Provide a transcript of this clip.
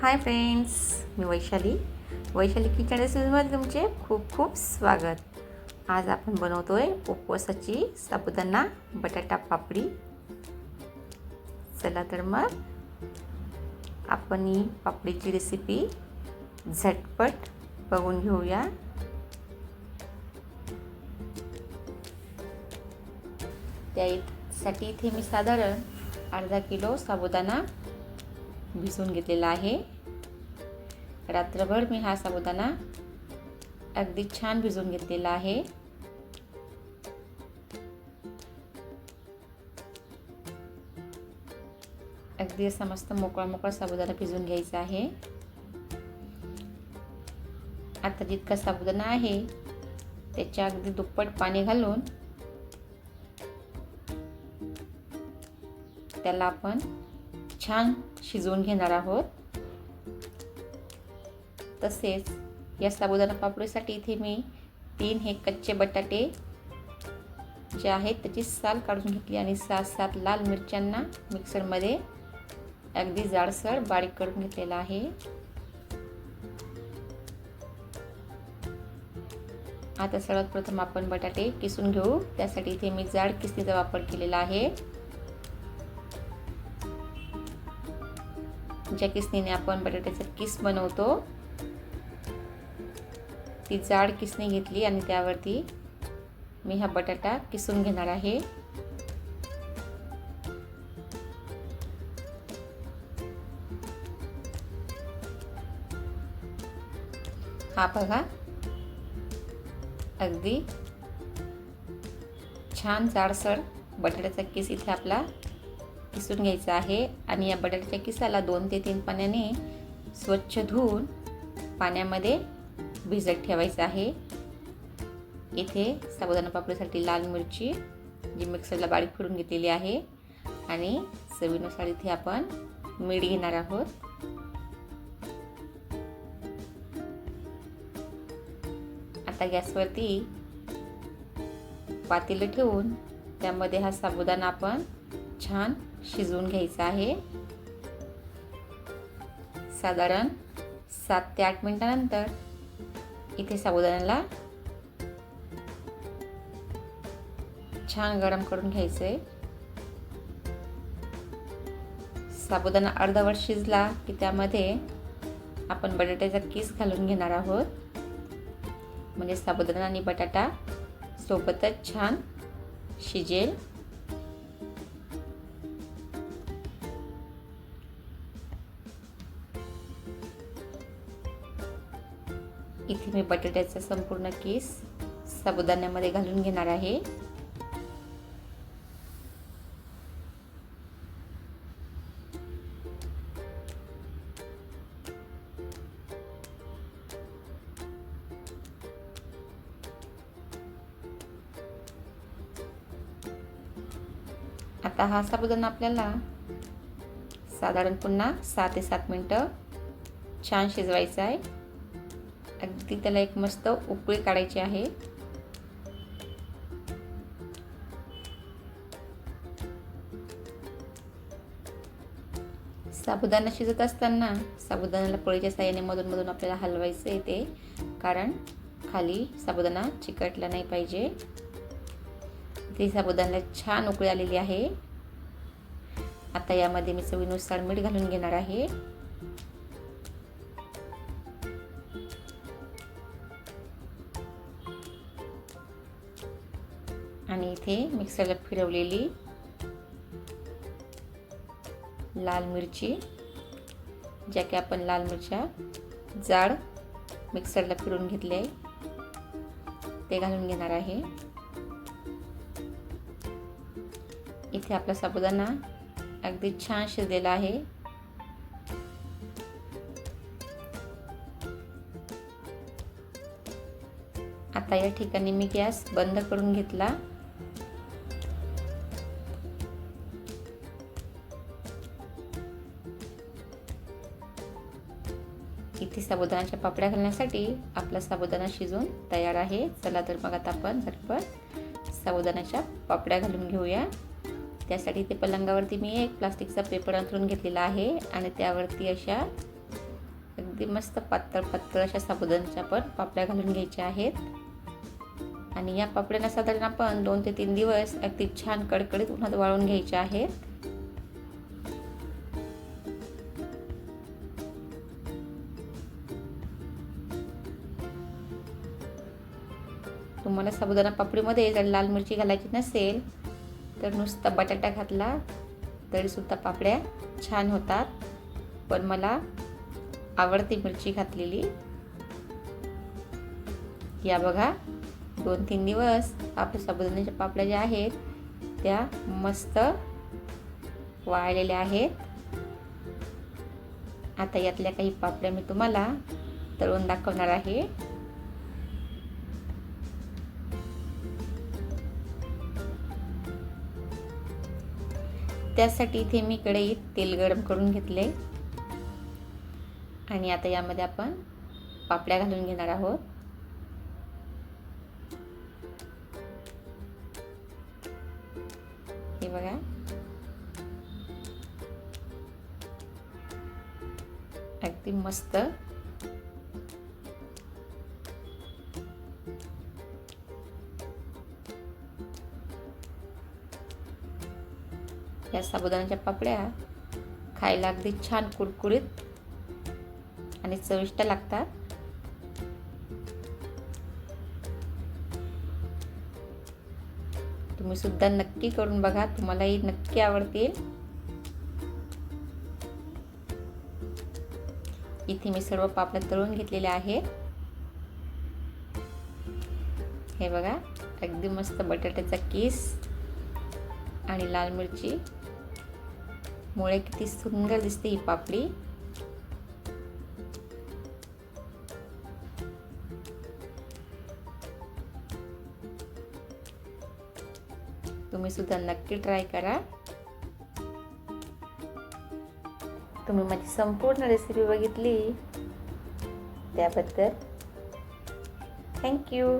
Hi friends, मी Vaishali kitchen रेसिपीमध्ये तुमचे खूप खूप स्वागत. आज आपण बनवतोय उपवासाची साबुदाणा बटाटा पापडी. चला तर मग आपण ही पापडीची रेसिपी झटपट बघून घेऊया. त्यासाठी इथे मी साधारण अर्धा किलो साबुदाणा भिजवून घेतलेला आहे. रात्रभर मी हा साबुदाणा अगदी छान भिजवून घेतलेला आहे. अगदी असा मस्त मोकळा साबुदाणा भिजवून घ्यायचा आहे. आता जितका साबुदाणा आहे त्याच्या अगदी दुप्पट पाणी घालून त्याला आपण छान शिजवून घेणार आहोत. तसेच या साबुदाणा पापडीसाठी इथे मी 3 हे कच्चे बटाटे जे आहेत त्याची साल काढून घेतली आणि 6-7 लाल मिरच्यांना मिक्सरमध्ये अगदी जाडसर बारीक करून घेतलेला आहे. आता सर्वात प्रथम आपण बटाटे किसून घेऊ. त्यासाठी इथे मी जाड किसणीचा वापर केलेला आहे. ज्या किसणीने आपण बटाट्याचा किस बनवतो ती जाड किसणी घेतली आणि त्यावरती मी हा बटाटा किसून घेणार आहे. हा बघा, अगदी छान जाडसर बटाट्याचा किस इथे आपला किसून घ्यायचा आहे. आणि या बटाट्याच्या किसाला 2 ते 3 पाण्याने स्वच्छ धुवून पाण्यामध्ये भिजत ठेवायचं आहे. इथे साबुदाणा पापडीसाठी लाल मिरची जी मिक्सरला बारीक फिरून घेतलेली आहे आणि चवीनुसार इथे आपण मीठ घेणार आहोत. आता गॅसवरती पातेलं ठेवून त्यामध्ये हा साबुदाणा आपण छान शिजवून घ्यायचा आहे. साधारण 7 ते 8 मिनिटांनंतर इथे साबुदाण्याला छान गरम करून घ्यायचंय. साबुदाणा अर्धावट शिजला की त्यामध्ये आपण बटाट्याचा किस घालून घेणार आहोत. म्हणजे साबुदाणा आणि बटाटा सोबतच छान शिजेल. इथे मी बटाट्याचा संपूर्ण किस साबुदाण्यामध्ये घालून घेणार आहे. आता हा साबुदाणा आपल्याला साधारण पुन्हा 6 ते 7 मिनिटं छान शिजवायचा आहे. अगदी त्याला एक मस्त उकळी काढायची आहे. साबुदाणा शिजत असताना साबुदाण्याला पळीच्या साहाय्याने मधून आपल्याला हलवायचं आहे ते, कारण खाली साबुदाणा चिकटला नाही पाहिजे. ती साबुदाण्याला छान उकळी आलेली आहे. आता यामध्ये मी चवीनुसार मीठ घालून घेणार आहे. आणि इथे मिक्सरला फिरवलेली लाल मिरची, ज्या की आपण लाल मिरच्या जाड मिक्सरला फिरवून घेतले ते घालून घेणार आहे. इथे आपला साबुदाणा अगदी छान शिजलेला आहे. आता या ठिकाणी मी गॅस बंद करून घेतला. इथे साबुदाण्याच्या पापड्या घालण्यासाठी आपला साबुदाणा शिजून तयार आहे. चला तर मग आता आपण झटपट साबुदाण्याच्या पापड्या घालून घेऊया. त्यासाठी ते पलंगावरती मी एक प्लास्टिकचा पेपर अंथरून घेतलेला आहे आणि त्यावरती अशा अगदी मस्त पातळ पातळ अशा साबुदाण्याच्या पण पापड्या घालून घ्यायच्या आहेत. आणि या पापड्यांना साधारण आपण 2 ते 3 दिवस अगदी छान कडकडीत उन्हात वाळवून घ्यायच्या आहेत. तुम्हाला साबुदाणा पापडीमध्ये जर लाल मिरची घालायची नसेल तर नुसता बटाटा घातला तरीसुद्धा पापड्या छान होतात. पण मला आवडते मिरची घातलेली. या बघा 2-3 दिवस आपल्या साबुदाण्याच्या पापड्या ज्या आहेत त्या मस्त वाळलेल्या आहेत. आता यातल्या काही पापड्या मी तुम्हाला तळून दाखवणार आहे. त्यासाठी इथे मी कढईत तेल गरम करून घेतले आणि आता यामध्ये आपण पापड्या घालून घेणार आहोत. हे बघा अगदी मस्त या साबुदाण्याच्या पापड्या खायला अगदी छान कुरकुरीत आणि चविष्ट लागतात. तुम्ही सुद्धा नक्की करून बघा, तुम्हालाही नक्की आवडतील. इथे मी सर्व पापड्या तळून घेतलेल्या आहेत. हे बघा अगदी मस्त बटाट्याचा किस आणि लाल मिरची मुळे किती सुंदर दिसते ही पापडी. तुम्ही सुद्धा नक्की ट्राय करा. तुम्ही माझी संपूर्ण रेसिपी बघितली त्याबद्दल थँक्यू.